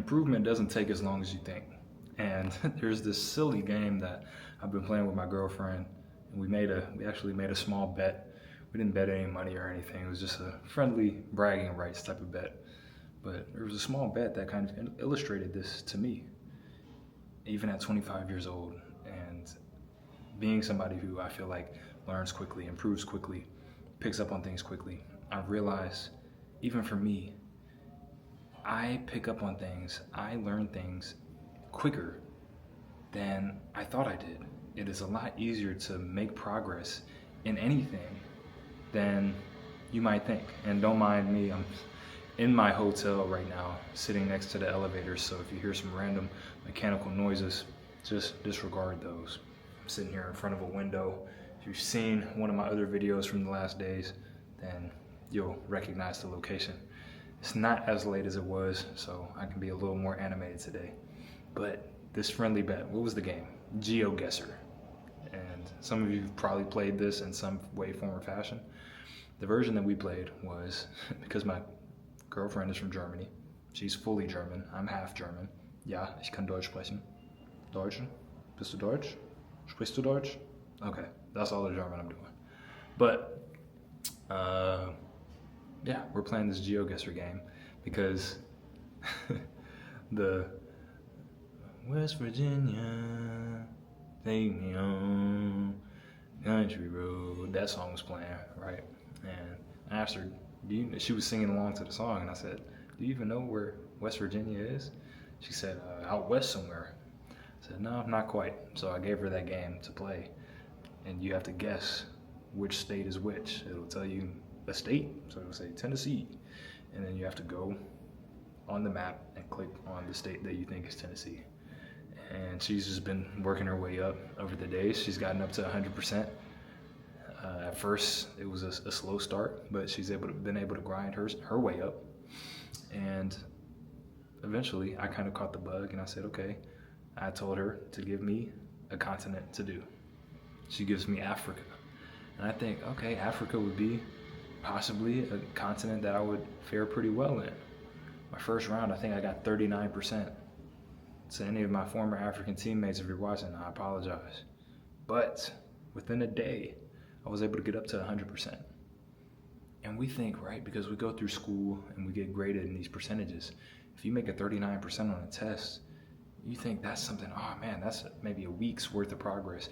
improvement doesn't take as long as you think. And there's this silly game that I've been playing with my girlfriend, and we actually made a small bet. We didn't bet any money or anything. It was just a friendly bragging rights type of bet. But there was a small bet that kind of illustrated this to me, even at 25 years old, and being somebody who I feel like learns quickly, improves quickly, picks up on things quickly. I realize, even for me, I pick up on things, I learn things quicker than I thought I did. It is a lot easier to make progress in anything than you might think. And don't mind me, I'm in my hotel right now, sitting next to the elevator, so if you hear some random mechanical noises, just disregard those. I'm sitting here in front of a window. If you've seen one of my other videos from the last days, then you'll recognize the location. It's not as late as it was, so I can be a little more animated today. But this friendly bet, what was the game? GeoGuessr. And some of you have probably played this in some way, form, or fashion. The version that we played was, because my girlfriend is from Germany, she's fully German, I'm half German. Ja, ich kann Deutsch sprechen. Deutsch? Bist du Deutsch? Sprichst du Deutsch? Okay, that's all the German I'm doing. But, yeah, we're playing this GeoGuessr game because the West Virginia, take me on country road, that song was playing, right? And I asked her, she was singing along to the song, and I said, do you even know where West Virginia is? She said, out west somewhere. I said, no, not quite. So I gave her that game to play, and you have to guess which state is which. It'll tell you a state, so it'll say Tennessee, and then you have to go on the map and click on the state that you think is Tennessee. And she's just been working her way up over the days. She's gotten up to 100%. At first, it was a slow start, but she's been able to grind her way up. And eventually, I kind of caught the bug, and I said, okay. I told her to give me a continent to do. She gives me Africa. And I think, okay, Africa would be possibly a continent that I would fare pretty well in. My first round, I think I got 39%. To any of my former African teammates, if you're watching, I apologize. But within a day, I was able to get up to 100%. And we think, right, because we go through school and we get graded in these percentages, if you make a 39% on a test, you think that's something, oh man, that's maybe a week's worth of progress,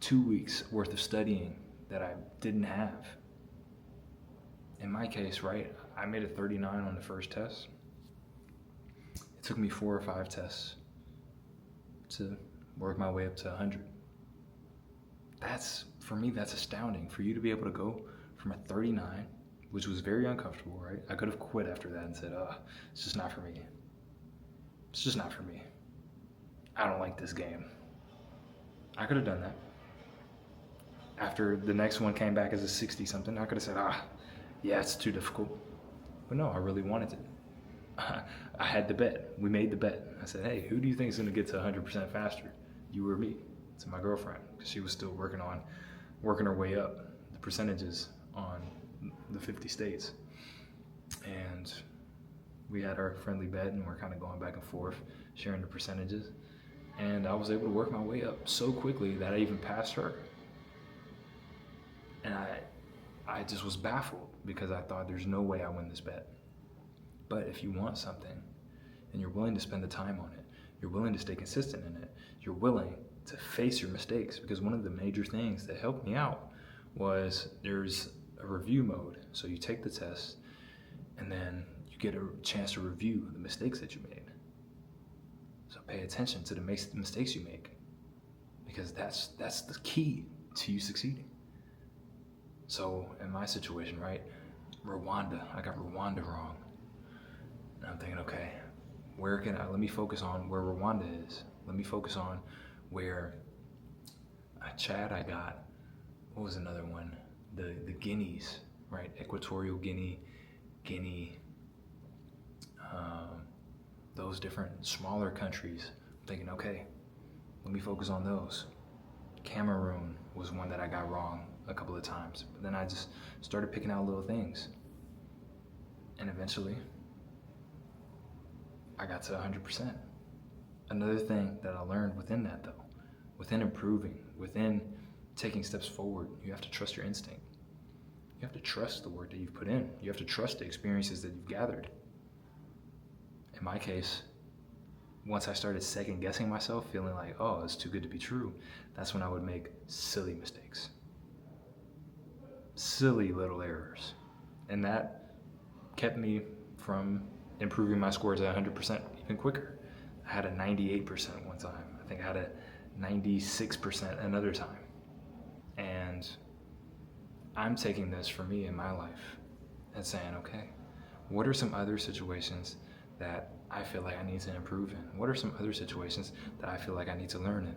2 weeks worth of studying that I didn't have. In my case, right, I made a 39 on the first test. It took me 4 or 5 tests to work my way up to 100. For me, that's astounding. For you to be able to go from a 39, which was very uncomfortable, right? I could have quit after that and said, it's just not for me. It's just not for me. I don't like this game. I could have done that. After the next one came back as a 60 something, I could have said, yeah, it's too difficult. But no, I really wanted it. I had the bet. We made the bet. I said, hey, who do you think is going to get to 100% faster? You or me? To my girlfriend, because she was still working her way up the percentages on the 50 states. And we had our friendly bet, and we're kind of going back and forth, sharing the percentages. And I was able to work my way up so quickly that I even passed her. And I just was baffled because I thought there's no way I win this bet. But if you want something and you're willing to spend the time on it, you're willing to stay consistent in it, you're willing to face your mistakes, because one of the major things that helped me out was there's a review mode. So you take the test and then you get a chance to review the mistakes that you made. So pay attention to the mistakes you make, because that's the key to you succeeding. So in my situation, right, Rwanda, I got Rwanda wrong. And I'm thinking, okay, let me focus on where Rwanda is. Let me focus on where Chad I got, what was another one? The Guineas, right? Equatorial Guinea, those different smaller countries. I'm thinking, okay, let me focus on those. Cameroon was one that I got wrong a couple of times, but then I just started picking out little things. And eventually, I got to 100%. Another thing that I learned within that though, within improving, within taking steps forward, you have to trust your instinct. You have to trust the work that you've put in. You have to trust the experiences that you've gathered. In my case, once I started second guessing myself, feeling like, oh, it's too good to be true, that's when I would make silly mistakes. Silly little errors. And that kept me from improving my scores at 100% even quicker. I had a 98% one time. I think I had a 96% another time. And I'm taking this for me in my life and saying, okay, what are some other situations that I feel like I need to improve in? What are some other situations that I feel like I need to learn in?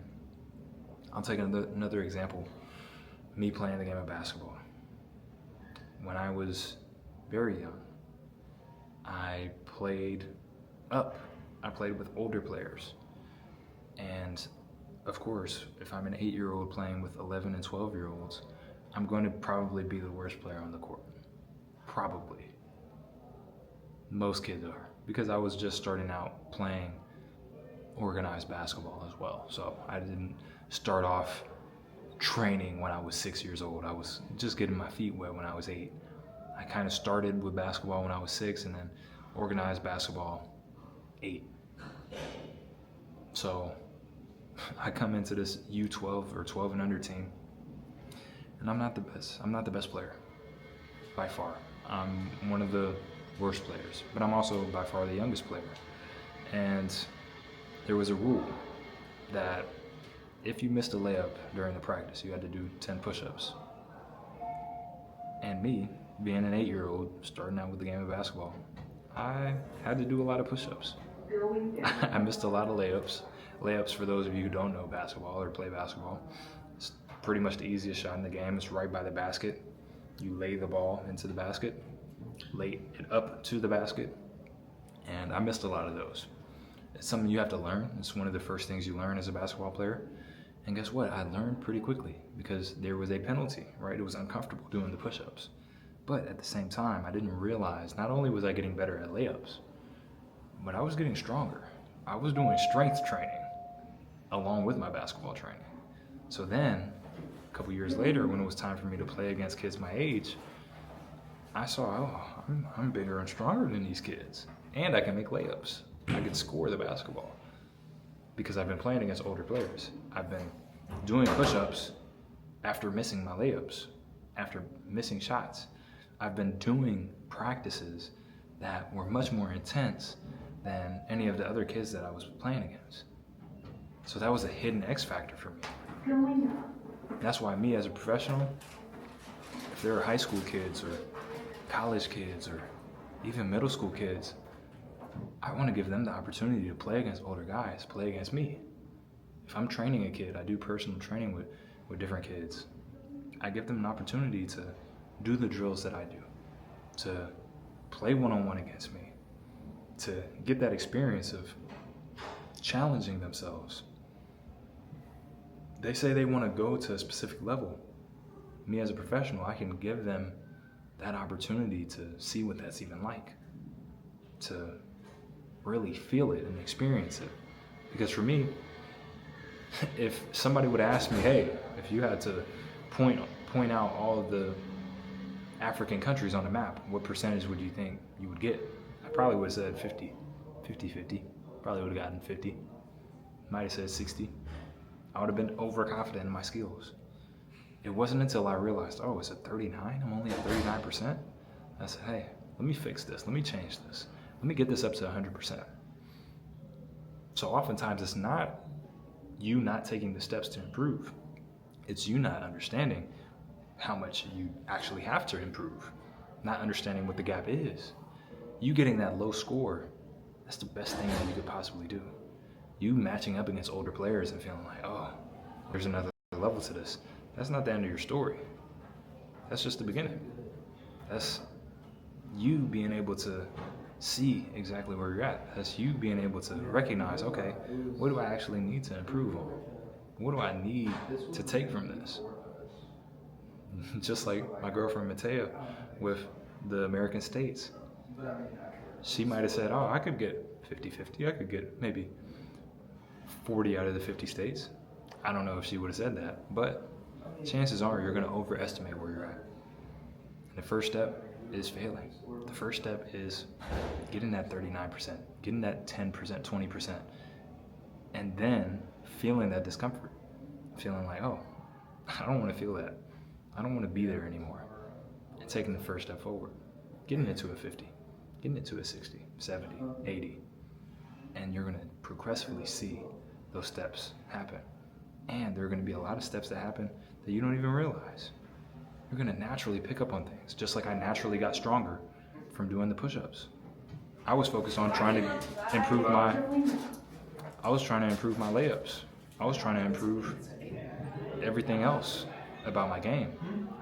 I'll take another example, me playing the game of basketball. When I was very young, I played up. I played with older players. And of course, if I'm an 8-year-old playing with 11 and 12-year-olds, I'm going to probably be the worst player on the court. Probably. Most kids are. Because I was just starting out playing organized basketball as well. So I didn't start off training when I was 6 years old. I was just getting my feet wet when I was 8. I kind of started with basketball when I was 6 and then organized basketball 8. So I come into this U12 or 12 and under team, and I'm not the best. I'm not the best player, by far. I'm one of the worst players, but I'm also by far the youngest player. And there was a rule that if you missed a layup during the practice, you had to do 10 push-ups. And me, being an 8-year-old, starting out with the game of basketball, I had to do a lot of push-ups. I missed a lot of layups. Layups, for those of you who don't know basketball or play basketball, it's pretty much the easiest shot in the game. It's right by the basket. You lay the ball into the basket, lay it up to the basket, and I missed a lot of those. It's something you have to learn. It's one of the first things you learn as a basketball player. And guess what? I learned pretty quickly because there was a penalty, right? It was uncomfortable doing the push-ups. But at the same time, I didn't realize not only was I getting better at layups, but I was getting stronger. I was doing strength training along with my basketball training. So then, a couple years later, when it was time for me to play against kids my age, I saw, oh, I'm bigger and stronger than these kids. And I can make layups. I can score the basketball because I've been playing against older players. I've been doing push-ups after missing my layups, after missing shots. I've been doing practices that were much more intense than any of the other kids that I was playing against. So that was a hidden X factor for me. That's why me as a professional, if there are high school kids or college kids or even middle school kids, I want to give them the opportunity to play against older guys, play against me. If I'm training a kid, I do personal training with different kids. I give them an opportunity to do the drills that I do, to play one-on-one against me, to get that experience of challenging themselves. They say they want to go to a specific level. Me as a professional, I can give them that opportunity to see what that's even like, to really feel it and experience it. Because for me, if somebody would ask me, hey, if you had to point out all of the African countries on the map, what percentage would you think you would get? I probably would have said 50. Probably would have gotten 50. Might have said 60. I would have been overconfident in my skills. It wasn't until I realized, oh, it's at 39? I'm only at 39%? I said, hey, let me fix this. Let me change this. Let me get this up to 100%. So oftentimes it's not you not taking the steps to improve. It's you not understanding how much you actually have to improve, not understanding what the gap is. You getting that low score, that's the best thing that you could possibly do. You matching up against older players and feeling like, oh, there's another level to this. That's not the end of your story. That's just the beginning. That's you being able to see exactly where you're at. That's you being able to recognize, okay, what do I actually need to improve on? What do I need to take from this? Just like my girlfriend Matea with the American states. She might have said, oh, I could get 50-50. I could get maybe 40 out of the 50 states. I don't know if she would have said that, but chances are you're going to overestimate where you're at. And the first step is failing. The first step is getting that 39%, getting that 10%, 20%, and then feeling that discomfort, feeling like, oh, I don't want to feel that. I don't want to be there anymore. And taking the first step forward, getting it to a 50, getting it to a 60, 70, 80. And you're going to progressively see those steps happen. And there are going to be a lot of steps that happen that you don't even realize. You're going to naturally pick up on things, just like I naturally got stronger from doing the push-ups. I was focused on trying to improve my layups. I was trying to improve everything else about my game.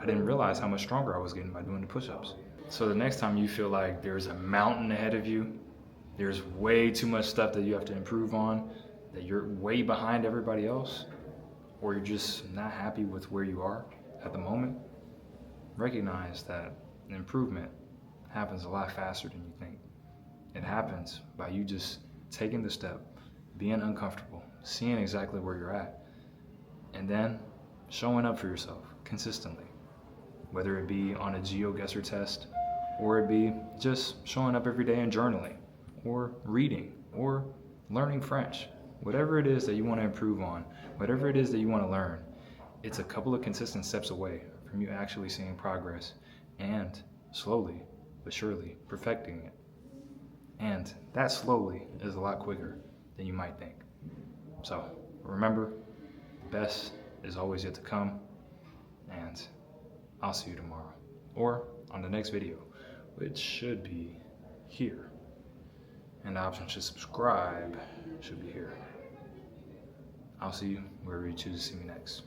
I didn't realize how much stronger I was getting by doing the push-ups. So the next time you feel like there's a mountain ahead of you, there's way too much stuff that you have to improve on, that you're way behind everybody else, or you're just not happy with where you are at the moment, recognize that improvement happens a lot faster than you think. It happens by you just taking the step, being uncomfortable, seeing exactly where you're at, and then showing up for yourself consistently, whether it be on a GeoGuessr test, or it be just showing up every day and journaling, or reading, or learning French. Whatever it is that you want to improve on, whatever it is that you want to learn, it's a couple of consistent steps away from you actually seeing progress and slowly but surely perfecting it. And that slowly is a lot quicker than you might think. So remember, the best is always yet to come, and I'll see you tomorrow or on the next video, which should be here. And the option to subscribe should be here. I'll see you wherever you choose to see me next.